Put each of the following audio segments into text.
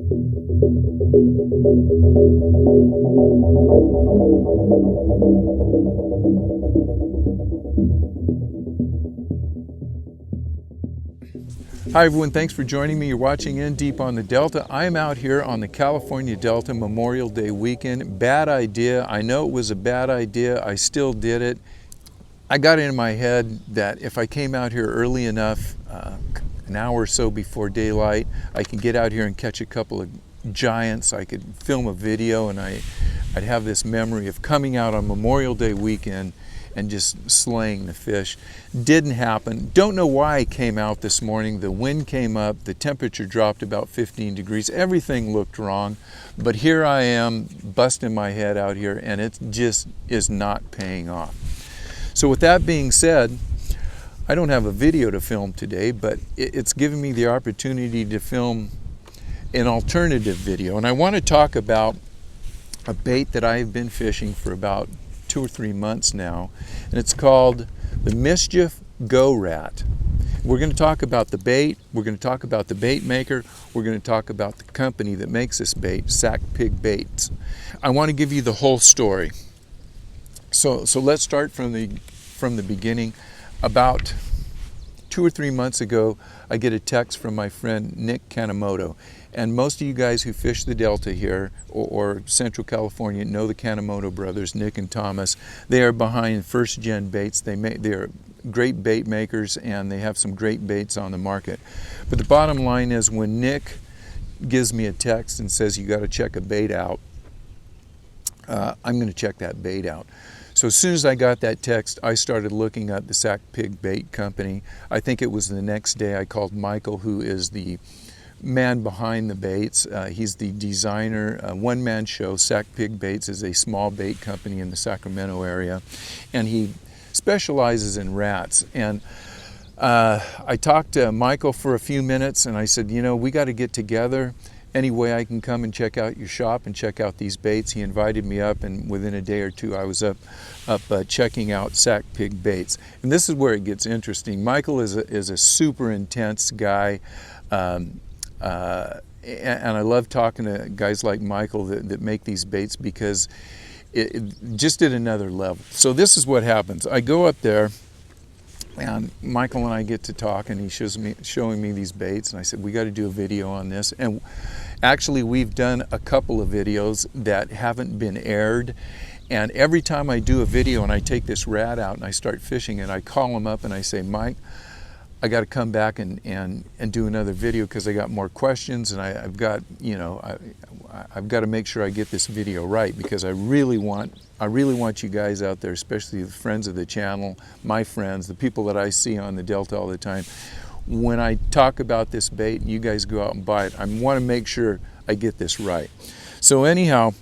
Hi everyone, thanks for joining me. You're watching In Deep on the Delta. I am out here on the California Delta Memorial Day weekend. Bad idea. I know it was a bad idea. I still did it. I got it in my head that if I came out here early enough, an hour or so before daylight, I could get out here and catch a couple of giants. I could film a video and I'd have this memory of coming out on Memorial Day weekend and just slaying the fish. Didn't happen. Don't know why I came out this morning. The wind came up, the temperature dropped about 15 degrees. Everything looked wrong, but here I am busting my head out here and it just is not paying off. So with that being said, I don't have a video to film today, but it's given me the opportunity to film an alternative video. And I want to talk about a bait that I've been fishing for about 2 or 3 months now, and it's called the Mischief Go Rat. We're going to talk about the bait, we're going to talk about the bait maker, we're going to talk about the company that makes this bait, Sac Pig Bait. I want to give you the whole story. So let's start from the beginning. About 2 or 3 months ago, I get a text from my friend Nick Kanemoto. And most of you guys who fish the Delta here or Central California know the Kanemoto brothers, Nick and Thomas. They are behind First Gen Baits. They are great bait makers and they have some great baits on the market. But the bottom line is when Nick gives me a text and says you got to check a bait out, I'm going to check that bait out. So as soon as I got that text, I started looking at the Sac Pig Bait Company. I think it was the next day I called Michael, who is the man behind the baits. He's the designer, one-man show. Sac Pig Baits is a small bait company in the Sacramento area, and he specializes in rats. And I talked to Michael for a few minutes, and I said, you know, we got to get together. Any way I can come and check out your shop and check out these baits. He invited me up, and within a day or two I was up checking out Sac Pig Baits. And this is where it gets interesting. Michael is a super intense guy. And I love talking to guys like Michael that make these baits because it just at another level. So this is what happens. I go up there and Michael and I get to talk and he's showing me these baits, and I said, we got to do a video on this. And actually we've done a couple of videos that haven't been aired. And every time I do a video and I take this rat out and I start fishing it, I call him up and I say, Mike, I got to come back and do another video because I got more questions, and I've got, you know, I've got to make sure I get this video right because I really want you guys out there, especially the friends of the channel, my friends, the people that I see on the Delta all the time. When I talk about this bait and you guys go out and buy it, I want to make sure I get this right. So anyhow,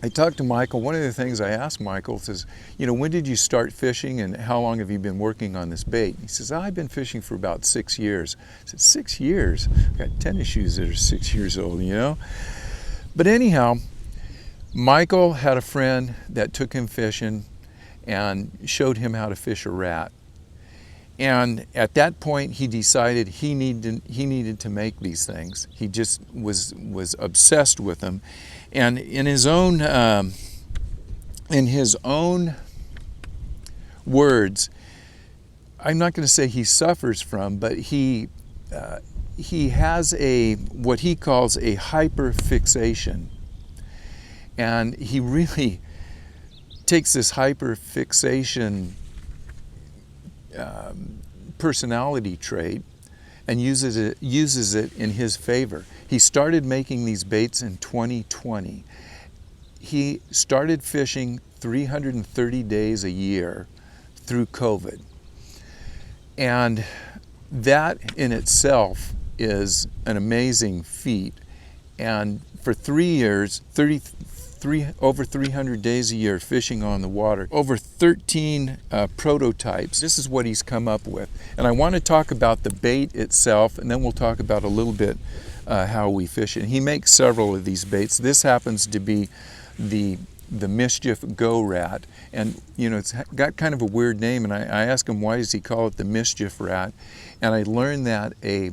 I talked to Michael. One of the things I asked Michael is, you know, when did you start fishing and how long have you been working on this bait? He says, I've been fishing for about 6 years. I said, 6 years? I've got tennis shoes that are 6 years old, you know? But anyhow, Michael had a friend that took him fishing and showed him how to fish a rat. And at that point, he decided he needed to make these things. He just was obsessed with them. And in his own words, I'm not going to say he suffers from, but he has what he calls a hyperfixation, and he really takes this hyperfixation personality trait and uses it in his favor. He started making these baits in 2020. He started fishing 330 days a year through COVID. And that in itself is an amazing feat. And for 3 years, over 300 days a year fishing on the water, over 13 prototypes. This is what he's come up with. And I want to talk about the bait itself, and then we'll talk about a little bit how we fish it. And he makes several of these baits. This happens to be the Mischief Go Rat, and you know, it's got kind of a weird name, and I asked him why does he call it the Mischief Rat, and I learned that a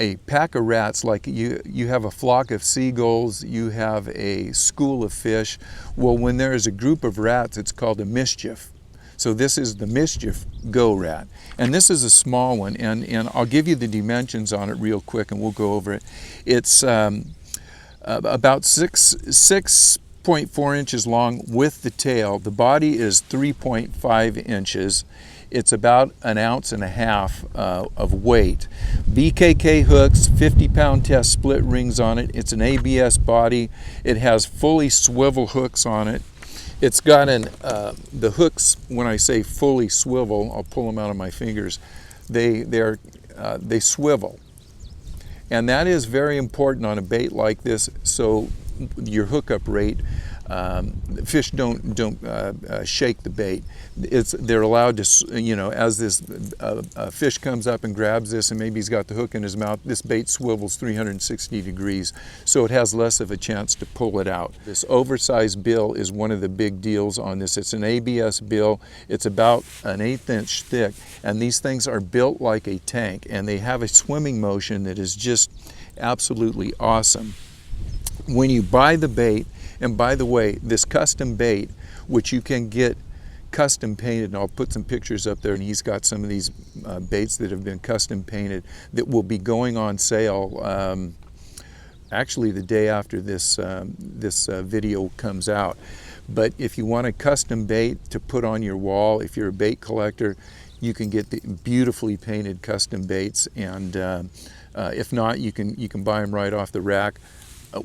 a pack of rats, like you have a flock of seagulls, you have a school of fish. Well, when there is a group of rats, it's called a mischief. So this is the Mischief Go Rat. And this is a small one, and I'll give you the dimensions on it real quick and we'll go over it. It's about 6.4 inches long with the tail. The body is 3.5 inches. It's about 1.5 ounces of weight. BKK hooks, 50-pound test split rings on it. It's an ABS body. It has fully swivel hooks on it. It's got the hooks, when I say fully swivel, I'll pull them out of my fingers, they swivel. And that is very important on a bait like this, so your hookup rate, fish don't shake the bait. They're allowed to, you know, as this fish comes up and grabs this and maybe he's got the hook in his mouth, this bait swivels 360 degrees, so it has less of a chance to pull it out. This oversized bill is one of the big deals on this. It's an ABS bill. It's about 1/8 inch thick, and these things are built like a tank, and they have a swimming motion that is just absolutely awesome. When you buy the bait, and by the way, this custom bait, which you can get custom painted, and I'll put some pictures up there, and he's got some of these baits that have been custom painted that will be going on sale actually the day after this video comes out. But if you want a custom bait to put on your wall, if you're a bait collector, you can get the beautifully painted custom baits, and if not, you can buy them right off the rack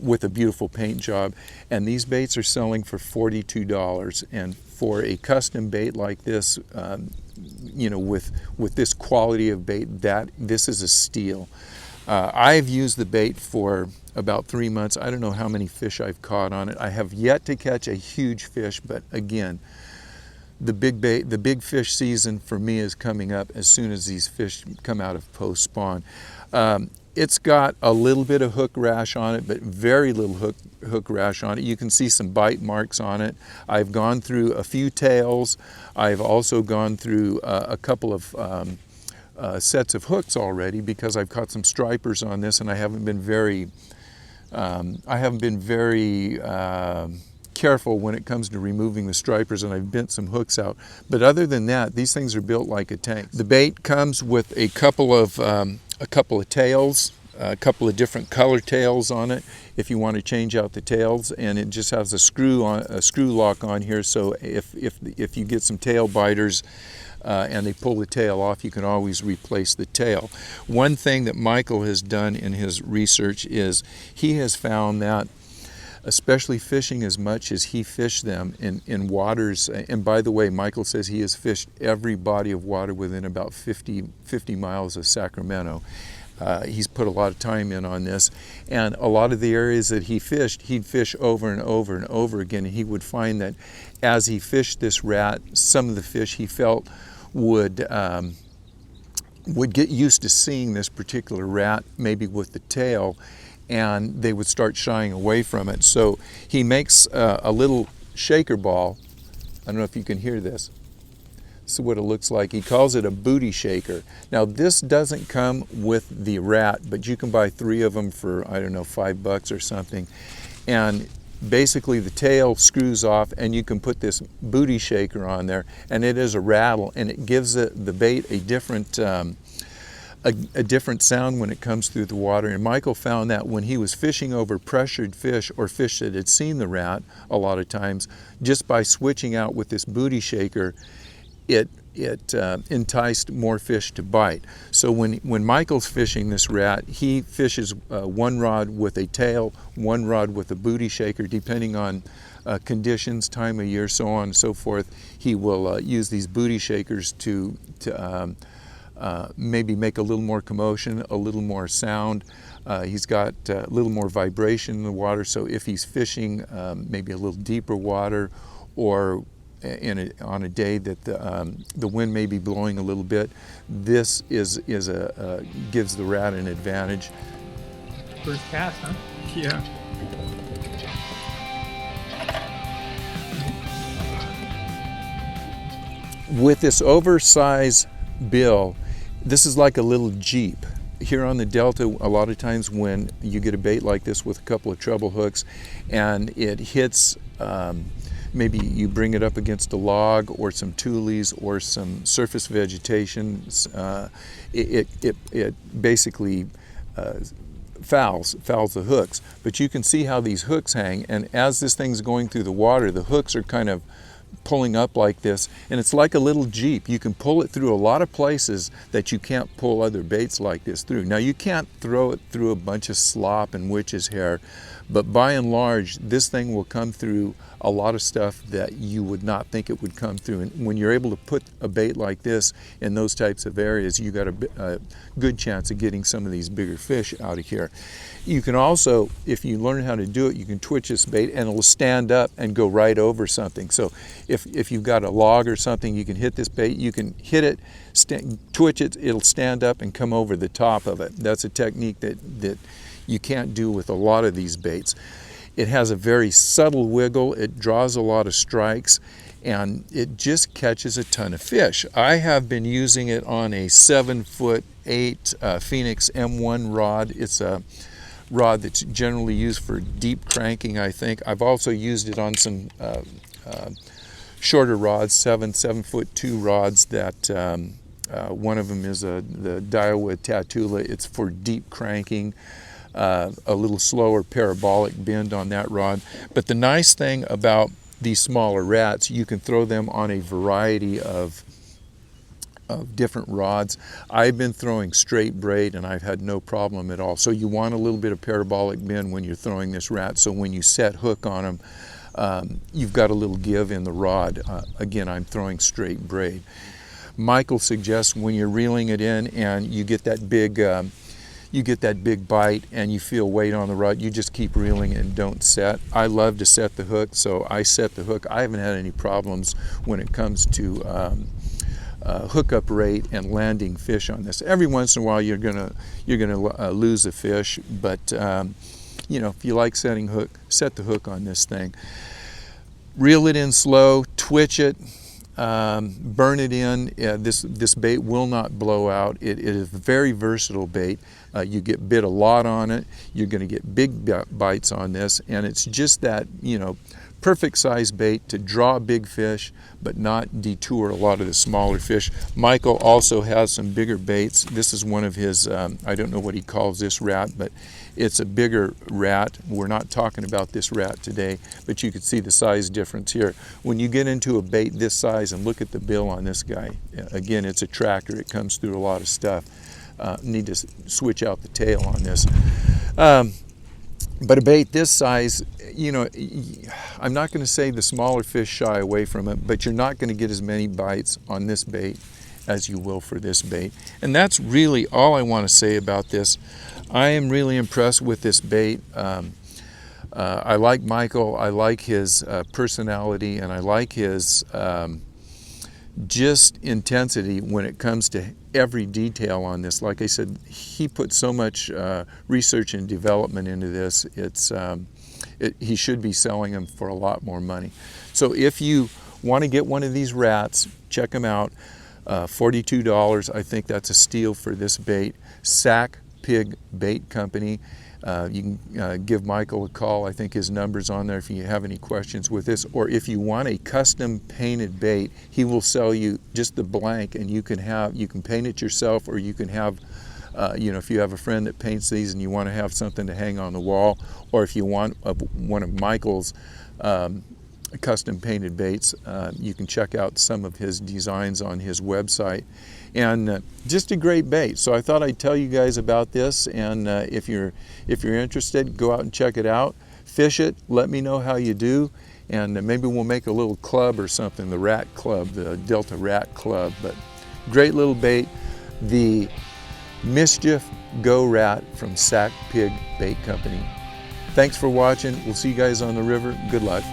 with a beautiful paint job. And these baits are selling for $42, and for a custom bait like this, you know, with this quality of bait, this is a steal. I've used the bait for about 3 months. I don't know how many fish I've caught on it. I have yet to catch a huge fish, but again, the big fish season for me is coming up as soon as these fish come out of post spawn. It's got a little bit of hook rash on it, but very little hook rash on it. You can see some bite marks on it. I've gone through a few tails. I've also gone through a couple of sets of hooks already, because I've caught some stripers on this, and I haven't been very careful when it comes to removing the stripers, and I've bent some hooks out. But other than that, these things are built like a tank. The bait comes with a couple of tails, a couple of different color tails on it if you want to change out the tails, and it just has a screw lock on here, so if you get some tail biters and they pull the tail off, you can always replace the tail. One thing that Michael has done in his research is he has found that, especially fishing as much as he fished them in waters, and by the way, Michael says he has fished every body of water within about 50 miles of Sacramento. He's put a lot of time in on this, and a lot of the areas that he fished, he'd fish over and over and over again, and he would find that as he fished this rat, some of the fish he felt would get used to seeing this particular rat, maybe with the tail, and they would start shying away from it. So he makes a little shaker ball. I don't know if you can hear this. This is what it looks like. He calls it a booty shaker. Now this doesn't come with the rat, but you can buy 3 of them for, I don't know, $5 or something. And basically the tail screws off, and you can put this booty shaker on there, and it is a rattle, and it gives the bait a different a different sound when it comes through the water. And Michael found that when he was fishing over pressured fish, or fish that had seen the rat a lot of times, just by switching out with this booty shaker, it enticed more fish to bite. So when Michael's fishing this rat, he fishes 1 rod with a tail, 1 rod with a booty shaker, depending on conditions, time of year, so on and so forth. He will use these booty shakers to maybe make a little more commotion, a little more sound. He's got a little more vibration in the water, so if he's fishing maybe a little deeper water, or on a day that the wind may be blowing a little bit, this gives the rat an advantage. First cast, huh? Yeah. With this oversized bill, this is like a little Jeep. here on the Delta, a lot of times when you get a bait like this with a couple of treble hooks and it hits, maybe you bring it up against a log or some tules or some surface vegetation, it basically fouls the hooks. But you can see how these hooks hang, and as this thing's going through the water, the hooks are kind of pulling up like this, and it's like a little Jeep. You can pull it through a lot of places that you can't pull other baits like this through. Now, you can't throw it through a bunch of slop and witch's hair, but by and large, this thing will come through a lot of stuff that you would not think it would come through. And when you're able to put a bait like this in those types of areas, you got a good chance of getting some of these bigger fish out of here. You can also, if you learn how to do it, you can twitch this bait and it'll stand up and go right over something. So if you've got a log or something, you can hit this bait, you can hit it, twitch it, it'll stand up and come over the top of it. That's a technique that you can't do with a lot of these baits. It has a very subtle wiggle, it draws a lot of strikes, and it just catches a ton of fish. I have been using it on a 7'8" Phoenix M1 rod. It's a rod that's generally used for deep cranking, I think. I've also used it on some shorter rods, 7'2" rods that one of them is the Daiwa Tatula. It's for deep cranking. A little slower parabolic bend on that rod. But the nice thing about these smaller rats, you can throw them on a variety of different rods. I've been throwing straight braid and I've had no problem at all. So you want a little bit of parabolic bend when you're throwing this rat, so when you set hook on them, you've got a little give in the rod. Again, I'm throwing straight braid. Michael suggests when you're reeling it in and you get that big bite and you feel weight on the rod, you just keep reeling it and don't set. I love to set the hook, so I set the hook. I haven't had any problems when it comes to hookup rate and landing fish on this. Every once in a while you're gonna lose a fish, but you know, if you like setting hook, set the hook on this thing. Reel it in slow, twitch it, burn it in. This bait will not blow out. It is a very versatile bait. You get bit a lot on it. You're going to get big bites on this, and it's just that, you know, perfect size bait to draw big fish but not detour a lot of the smaller fish. Michael also has some bigger baits. This is one of his, I don't know what he calls this rat, but it's a bigger rat. We're not talking about this rat today, but you can see the size difference here. When you get into a bait this size, and look at the bill on this guy, again, it's a tractor. It comes through a lot of stuff. Need to switch out the tail on this. But a bait this size, you know, I'm not going to say the smaller fish shy away from it, but you're not going to get as many bites on this bait as you will for this bait. And that's really all I want to say about this. I am really impressed with this bait. I like Michael, I like his personality, and I like his just intensity when it comes to every detail on this. Like I said, he put so much research and development into this. He should be selling them for a lot more money. So if you want to get one of these rats, check them out. $42, I think that's a steal for this bait. Sac Pig Bait Company. You can give Michael a call. I think his number's on there if you have any questions with this. Or if you want a custom painted bait, he will sell you just the blank, and you can paint it yourself, or you can have, you know, if you have a friend that paints these and you want to have something to hang on the wall, or if you want one of Michael's custom painted baits, you can check out some of his designs on his website. And just a great bait. So I thought I'd tell you guys about this, and if you're interested, go out and check it out. Fish it, let me know how you do, and maybe we'll make a little club or something, the Rat Club, the Delta Rat Club. But great little bait, the Mischief Go Rat from Sac Pig Bait Company. Thanks for watching. We'll see you guys on the river. Good luck.